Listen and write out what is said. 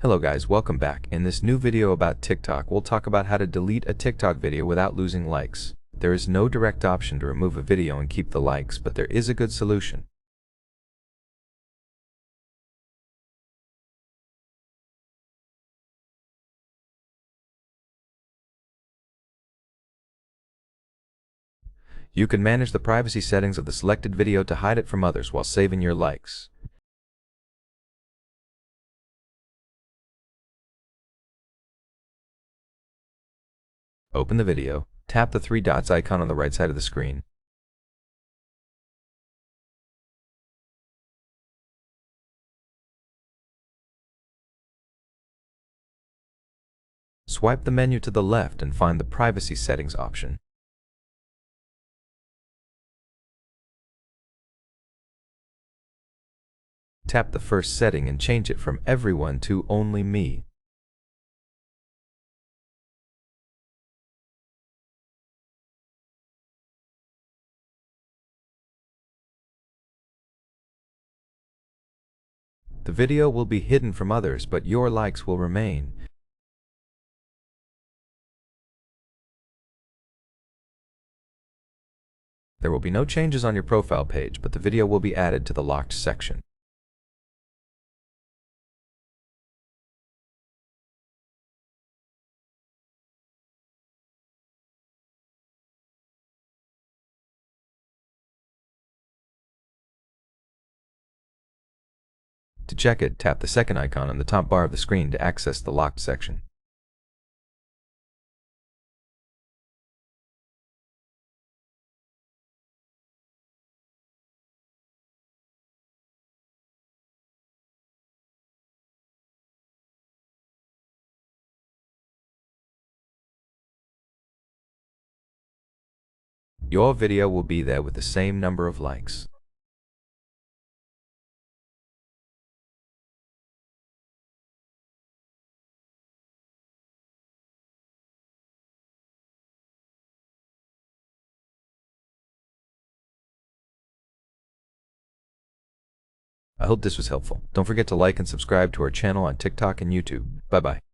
Hello guys, welcome back. In this new video about TikTok, we'll talk about how to delete a TikTok video without losing likes. There is no direct option to remove a video and keep the likes, but there is a good solution. You can manage the privacy settings of the selected video to hide it from others while saving your likes. Open the video, tap the three dots icon on the right side of the screen. Swipe the menu to the left and find the privacy settings option. Tap the first setting and change it from everyone to only me. The video will be hidden from others, but your likes will remain. There will be no changes on your profile page, but the video will be added to the locked section. To check it, tap the second icon on the top bar of the screen to access the locked section. Your video will be there with the same number of likes. I hope this was helpful. Don't forget to like and subscribe to our channel on TikTok and YouTube. Bye bye.